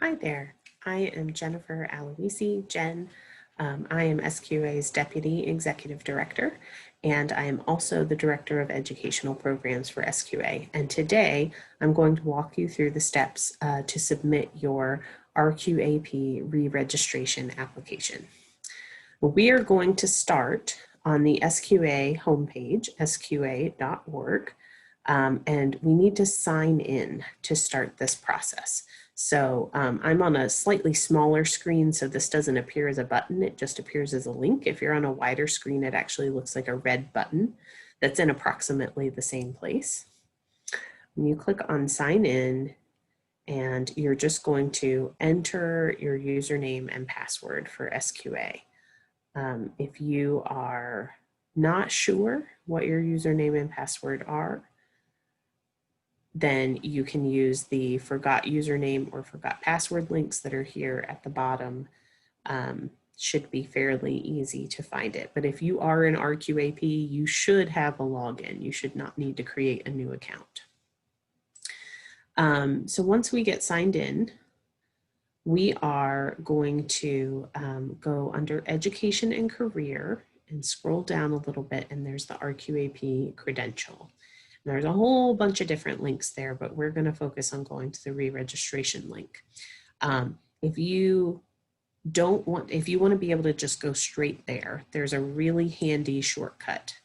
Hi there, I am Jennifer Aloisi, Jen. I am SQA's Deputy Executive Director, and I am also the Director of Educational Programs for SQA. And today I'm going to walk you through the steps to submit your RQAP re-registration application. We are going to start on the SQA homepage, sqa.org, and we need to sign in to start this process. So I'm on a slightly smaller screen, so this doesn't appear as a button, it just appears as a link. If you're on a wider screen, it actually looks like a red button that's in approximately the same place. When you click on sign in, and you're just going to enter your username and password for SQA. If you are not sure what your username and password are, then you can use the forgot username or forgot password links that are here at the bottom. Should be fairly easy to find it. But if you are in RQAP, you should have a login. You should not need to create a new account. So once we get signed in, we are going to go under Education and Career and scroll down a little bit, and there's the RQAP credential. And there's a whole bunch of different links there, but we're going to focus on going to the re-registration link. If you want to be able to just go straight there, there's a really handy shortcut,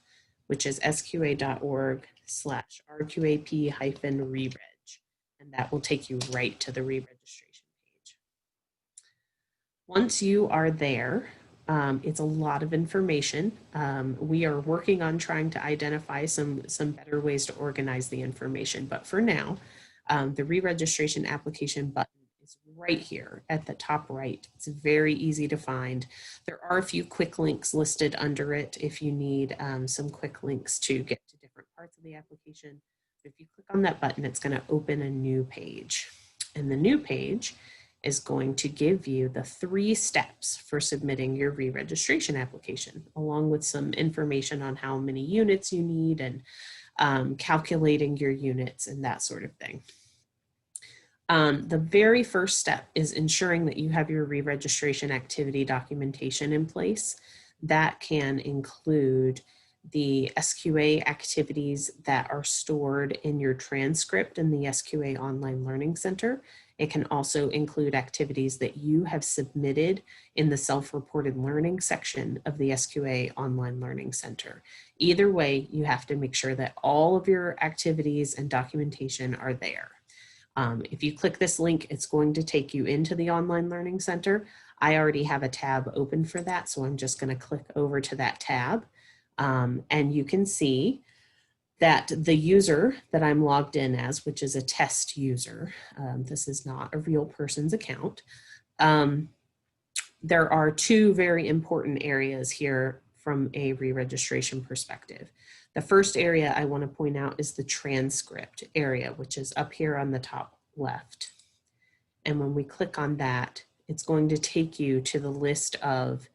which is sqa.org/RQAP-rereg, and that will take you right to the re-registration page. Once you are there, it's a lot of information. We are working on trying to identify some better ways to organize the information, but for now, the re-registration application button is right here at the top right. It's very easy to find. There are a few quick links listed under it if you need some quick links to get to different parts of the application. If you click on that button, it's going to open a new page, and the new page is going to give you the 3 steps for submitting your re-registration application, along with some information on how many units you need and calculating your units and that sort of thing. The very first step is ensuring that you have your re-registration activity documentation in place. That can include the SQA activities that are stored in your transcript in the SQA Online Learning Center. It can also include activities that you have submitted in the self-reported learning section of the SQA Online Learning Center. Either way, you have to make sure that all of your activities and documentation are there. If you click this link, it's going to take you into the Online Learning Center. I already have a tab open for that, so I'm just going to click over to that tab. And you can see that the user that I'm logged in as, which is a test user, this is not a real person's account. There are 2 very important areas here from a re-registration perspective. The first area I want to point out is the transcript area, which is up here on the top left. And when we click on that, it's going to take you to the list of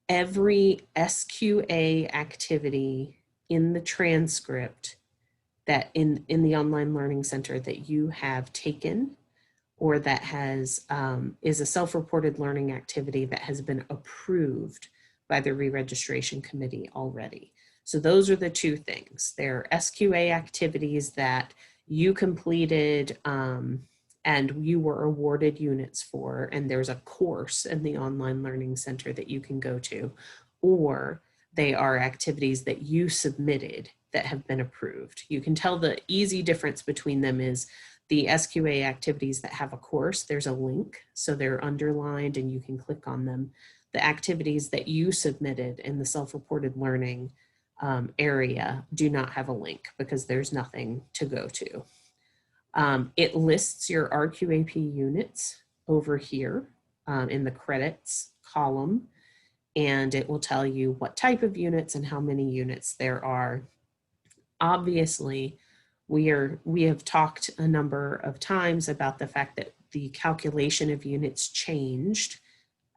every SQA activity in the transcript that in the Online Learning Center that you have taken, or that has is a self-reported learning activity that has been approved by the re-registration committee already. So those are the 2 things. They're SQA activities that you completed and you were awarded units for, and there's a course in the Online Learning Center that you can go to, or they are activities that you submitted that have been approved. You can tell the easy difference between them is the SQA activities that have a course, there's a link, so they're underlined and you can click on them. The activities that you submitted in the self-reported learning area do not have a link because there's nothing to go to. It lists your RQAP units over here in the credits column, and it will tell you what type of units and how many units there are. Obviously, we have talked a number of times about the fact that the calculation of units changed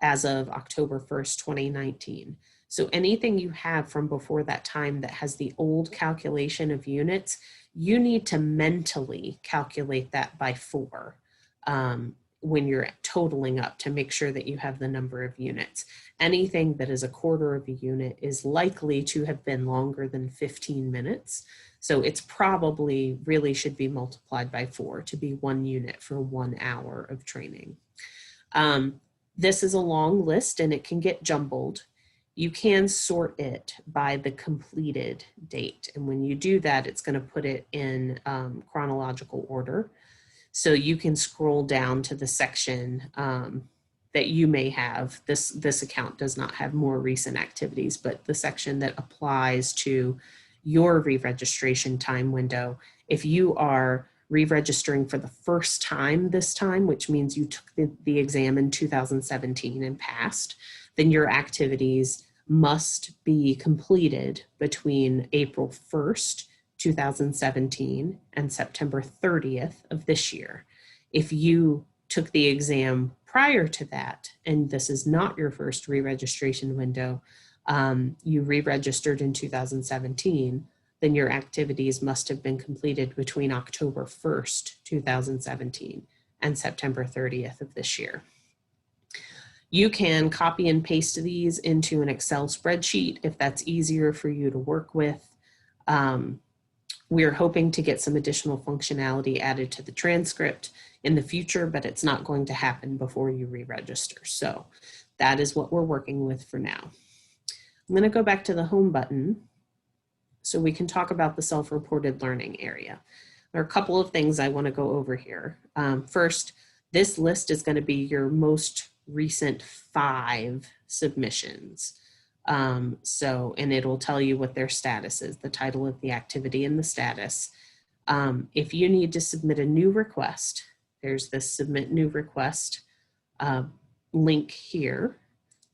as of October 1st, 2019. So anything you have from before that time that has the old calculation of units, you need to mentally calculate that by 4. when you're totaling up to make sure that you have the number of units. Anything that is a quarter of a unit is likely to have been longer than 15 minutes. So it's probably really should be multiplied by 4 to be 1 unit for 1 hour of training. This is a long list and it can get jumbled. You can sort it by the completed date. And when you do that, it's going to put it in chronological order. So you can scroll down to the section that you may have. This account does not have more recent activities, but the section that applies to your re-registration time window. If you are re-registering for the first time this time, which means you took the exam in 2017 and passed, then your activities must be completed between April 1st, 2017 and September 30th of this year. If you took the exam prior to that, and this is not your first re-registration window, you re-registered in 2017, then your activities must have been completed between October 1st, 2017 and September 30th of this year. You can copy and paste these into an Excel spreadsheet if that's easier for you to work with. We're hoping to get some additional functionality added to the transcript in the future, but it's not going to happen before you re-register. So that is what we're working with for now. I'm going to go back to the home button so we can talk about the self-reported learning area. There are a couple of things I want to go over here. First, this list is going to be your most recent 5 submissions. And it'll tell you what their status is, the title of the activity and the status. If you need to submit a new request, there's this submit new request link here,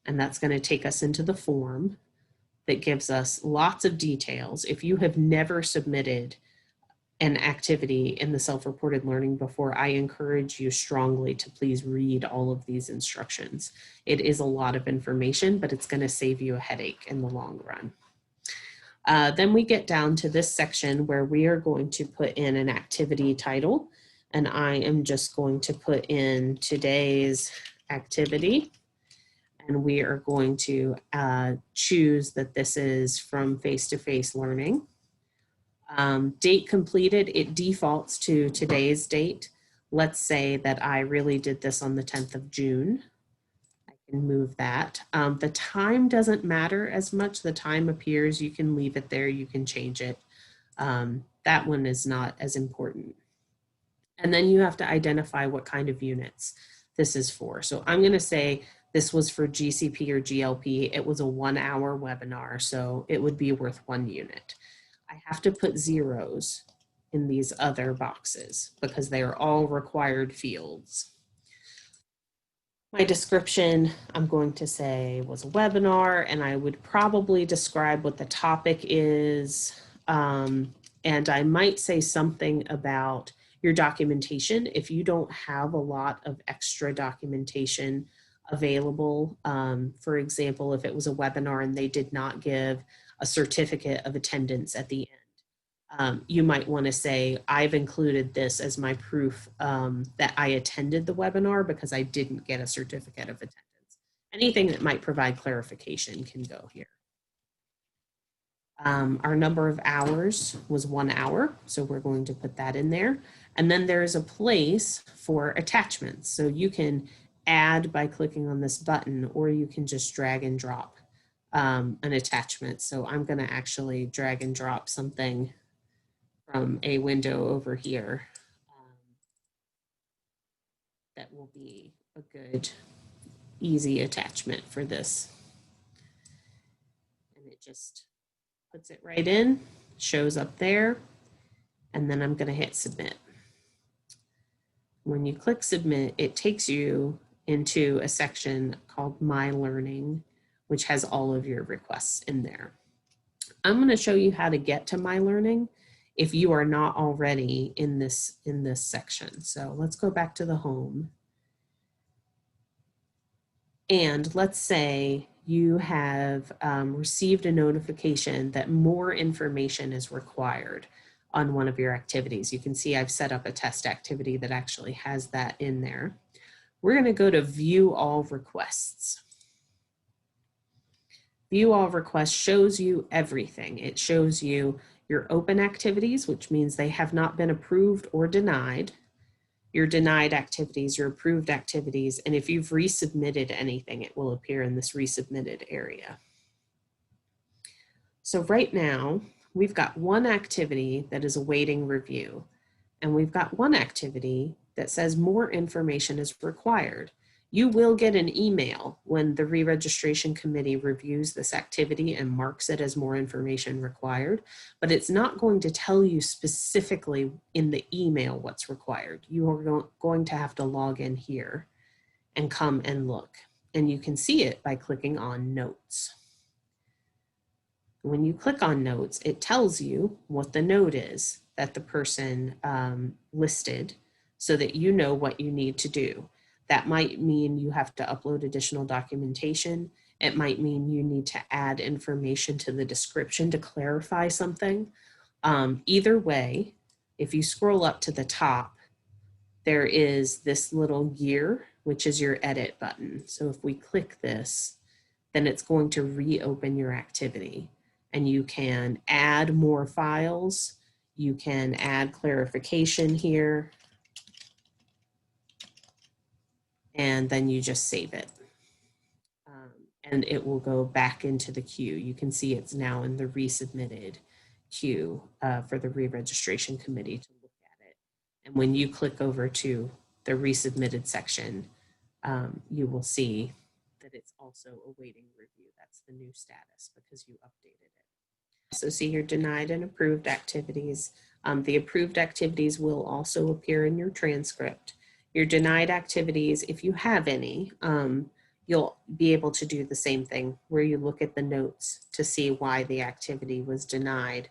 and that's going to take us into the form that gives us lots of details. If you have never submitted an activity in the self-reported learning before, I encourage you strongly to please read all of these instructions. It is a lot of information, but it's going to save you a headache in the long run. Then we get down to this section where we are going to put in an activity title, and I am just going to put in today's activity, and we are going to choose that this is from face-to-face learning. Date completed, it defaults to today's date. Let's say that I really did this on the 10th of June. I can move that. The time doesn't matter as much. The time appears, you can leave it there, you can change it. That one is not as important. And then you have to identify what kind of units this is for. So I'm going to say this was for GCP or GLP. It was a 1-hour webinar, so it would be worth 1 unit. I have to put zeros in these other boxes because they are all required fields. My description, I'm going to say was a webinar, and I would probably describe what the topic is. And I might say something about your documentation. If you don't have a lot of extra documentation available, for example, if it was a webinar and they did not give a certificate of attendance at the end, you might want to say, I've included this as my proof that I attended the webinar because I didn't get a certificate of attendance. Anything that might provide clarification can go here. Our number of hours was 1 hour, so we're going to put that in there. And then there is a place for attachments. So you can add by clicking on this button, or you can just drag and drop an attachment. So I'm going to actually drag and drop something from a window over here that will be a good, easy attachment for this. And it just puts it right in, shows up there, and then I'm going to hit submit. When you click submit, it takes you into a section called My Learning, which has all of your requests in there. I'm going to show you how to get to My Learning if you are not already in this section. So let's go back to the home. And let's say you have received a notification that more information is required on one of your activities. You can see I've set up a test activity that actually has that in there. we're going to go to view all requests. View all requests shows you everything. It shows you your open activities, which means they have not been approved or denied, your denied activities, your approved activities, and if you've resubmitted anything, it will appear in this resubmitted area. So right now, we've got one activity that is awaiting review, and we've got one activity that says more information is required. You will get an email when the re-registration committee reviews this activity and marks it as more information required, but it's not going to tell you specifically in the email what's required. You are going to have to log in here and come and look, and you can see it by clicking on Notes. When you click on Notes, it tells you what the note is that the person listed so that you know what you need to do. That might mean you have to upload additional documentation. It might mean you need to add information to the description to clarify something. Either way, if you scroll up to the top, there is this little gear, which is your edit button. So if we click this, then it's going to reopen your activity. And you can add more files. You can add clarification here. And then you just save it. And it will go back into the queue. You can see it's now in the resubmitted queue for the re-registration committee to look at it. And when you click over to the resubmitted section, you will see that it's also awaiting review. That's the new status because you updated it. So see your denied and approved activities. The approved activities will also appear in your transcript. Your denied activities, if you have any, you'll be able to do the same thing where you look at the notes to see why the activity was denied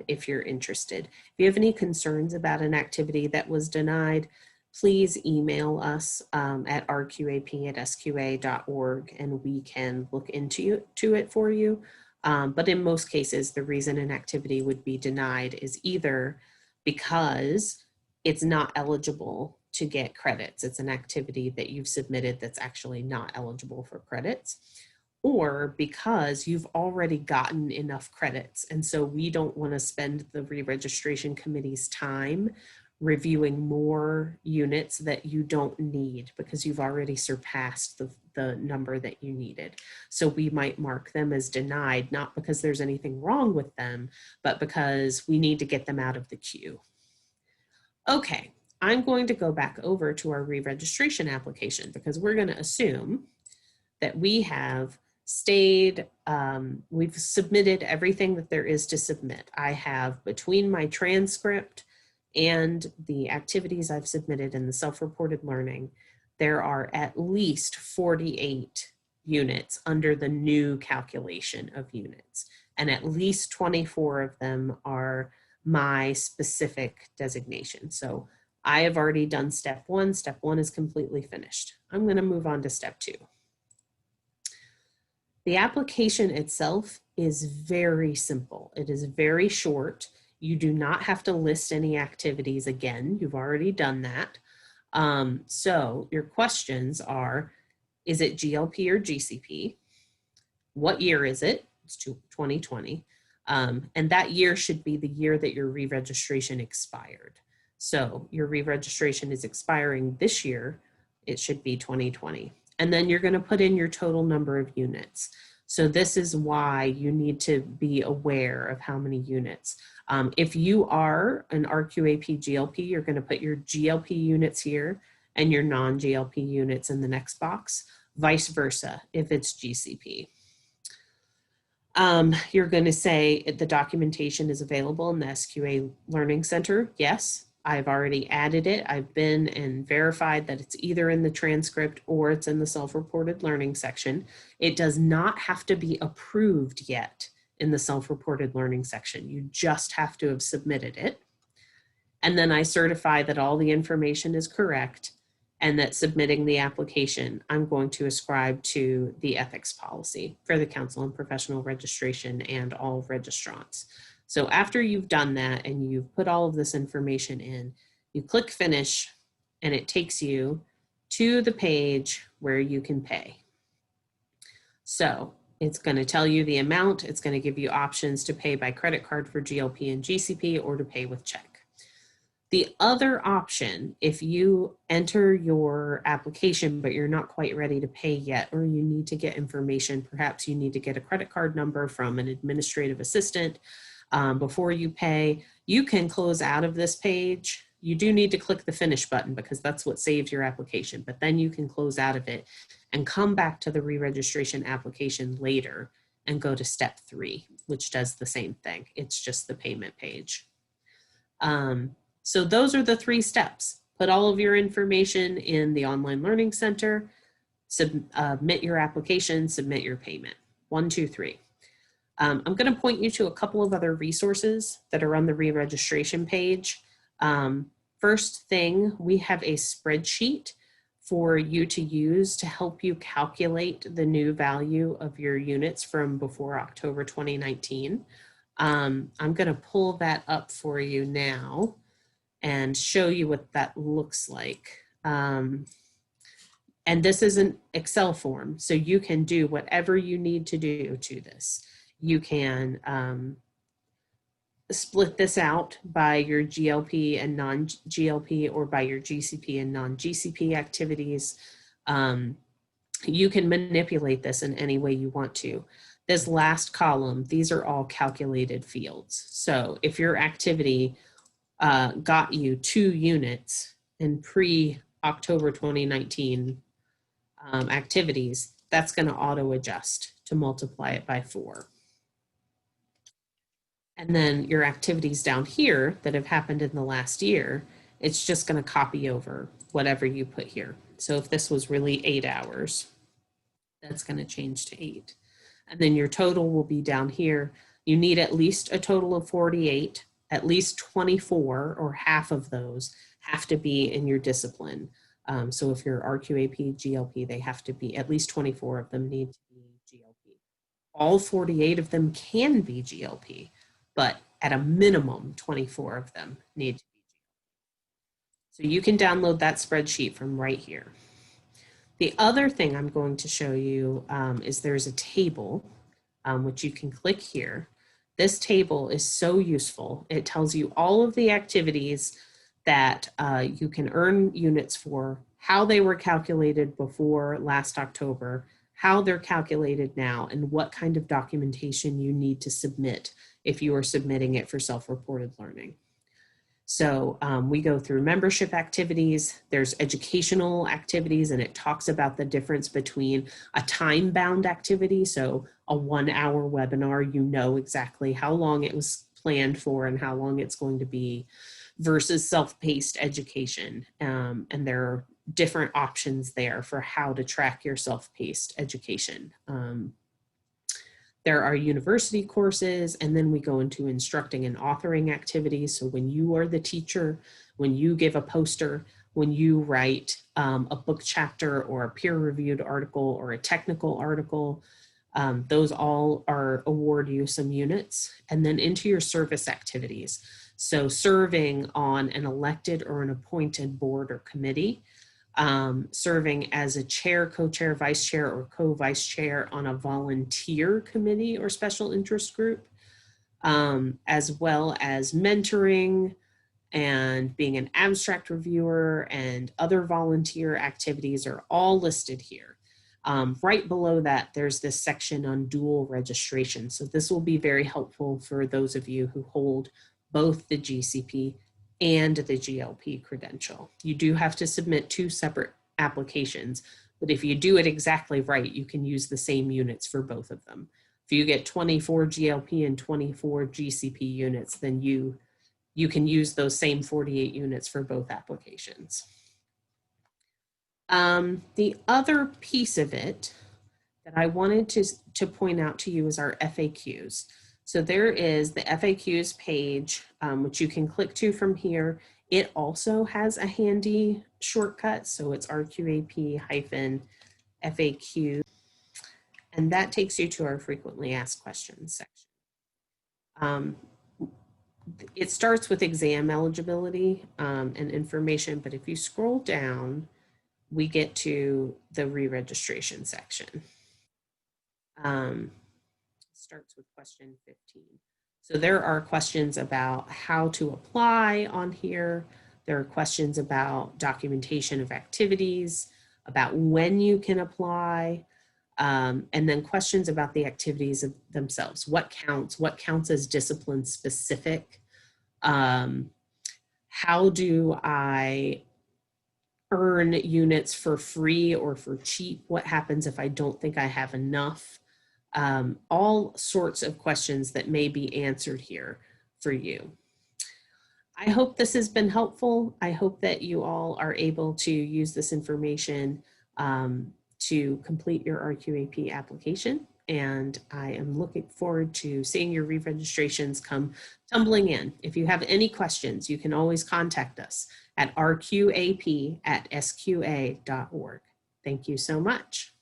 if you're interested. If you have any concerns about an activity that was denied, please email us at rqap@sqa.org and we can look into it for you. But in most cases, the reason an activity would be denied is either because it's not eligible to get credits. It's an activity that you've submitted that's actually not eligible for credits, or because you've already gotten enough credits. And so we don't want to spend the re-registration committee's time reviewing more units that you don't need because you've already surpassed the number that you needed. So we might mark them as denied, not because there's anything wrong with them, but because we need to get them out of the queue. Okay, I'm going to go back over to our re-registration application because we're going to assume that we have stayed, we've submitted everything that there is to submit. I have, between my transcript and the activities I've submitted in the self-reported learning, there are at least 48 units under the new calculation of units, and at least 24 of them are my specific designation. So I have already done step one. Step one is completely finished. I'm going to move on to step two. The application itself is very simple. It is very short. You do not have to list any activities again. You've already done that. So your questions are, is it GLP or GCP? What year is it? It's 2020. And that year should be the year that your re-registration expired. So your re-registration is expiring this year. It should be 2020. And then you're going to put in your total number of units. So this is why you need to be aware of how many units. If you are an RQAP GLP, you're going to put your GLP units here and your non-GLP units in the next box, vice versa if it's GCP. You're going to say the documentation is available in the SQA Learning Center. Yes, I've already added it. I've been and verified that it's either in the transcript or it's in the self-reported learning section. It does not have to be approved yet in the self-reported learning section. You just have to have submitted it. And then I certify that all the information is correct and that submitting the application, I'm going to ascribe to the ethics policy for the Council on Professional Registration and all registrants. So after you've done that and you've put all of this information in, you click finish and it takes you to the page where you can pay. So it's going to tell you the amount. It's going to give you options to pay by credit card for GLP and GCP or to pay with check. The other option, if you enter your application, but you're not quite ready to pay yet, or you need to get information, perhaps you need to get a credit card number from an administrative assistant before you pay, you can close out of this page. You do need to click the finish button because that's what saves your application, but then you can close out of it and come back to the re-registration application later and go to step 3, which does the same thing. It's just the payment page. So those are the 3 steps. Put all of your information in the Online Learning Center, submit your application, submit your payment. 1, 2, 3. I'm going to point you to a couple of other resources that are on the re-registration page. First thing, we have a spreadsheet for you to use to help you calculate the new value of your units from before October 2019. I'm going to pull that up for you now and show you what that looks like. And this is an Excel form, so you can do whatever you need to do to this. You can split this out by your GLP and non-GLP or by your GCP and non-GCP activities. You can manipulate this in any way you want to. This last column, these are all calculated fields. So if your activity got you 2 units in pre-October 2019 activities, that's going to auto adjust to multiply it by 4. And then your activities down here that have happened in the last year, it's just going to copy over whatever you put here. So if this was really 8 hours, that's going to change to 8. And then your total will be down here. You need at least a total of 48, at least 24 or half of those have to be in your discipline. So if you're RQAP, GLP, they have to be, at least 24 of them need to be GLP. All 48 of them can be GLP, but at a minimum, 24 of them need to be GLP. So you can download that spreadsheet from right here. The other thing I'm going to show you is there's a table, which you can click here. This table is so useful. It tells you all of the activities that you can earn units for, how they were calculated before last October, how they're calculated now, and what kind of documentation you need to submit if you are submitting it for self-reported learning. So we go through membership activities, there's educational activities, and it talks about the difference between a time-bound activity, so a 1-hour webinar, you know exactly how long it was planned for and how long it's going to be, versus self-paced education. And there are different options there for how to track your self-paced education. There are university courses, and then we go into instructing and authoring activities. So when you are the teacher, when you give a poster, when you write a book chapter or a peer-reviewed article or a technical article, those all award you some units. And then into your service activities. So serving on an elected or an appointed board or committee, serving as a chair, co-chair, vice chair, or co-vice chair on a volunteer committee or special interest group, as well as mentoring and being an abstract reviewer and other volunteer activities are all listed here. Right below that, there's this section on dual registration. So this will be very helpful for those of you who hold both the GCP and the GLP credential. You do have to submit 2 separate applications, but if you do it exactly right, you can use the same units for both of them. If you get 24 GLP and 24 GCP units, then you can use those same 48 units for both applications. The other piece of it that I wanted to point out to you is our FAQs. So there is the FAQs page, which you can click to from here. It also has a handy shortcut. So it's RQAP-FAQ. And that takes you to our frequently asked questions section. It starts with exam eligibility and information, but if you scroll down, we get to the re-registration section. Starts with question 15. So there are questions about how to apply on here. There are questions about documentation of activities, about when you can apply, and then questions about the activities of themselves. What counts as discipline specific? How do I earn units for free or for cheap? What happens if I don't think I have enough? All sorts of questions that may be answered here for you. I hope this has been helpful. I hope that you all are able to use this information to complete your RQAP application. And I am looking forward to seeing your re-registrations come tumbling in. If you have any questions, you can always contact us at rqap@sqa.org. Thank you so much.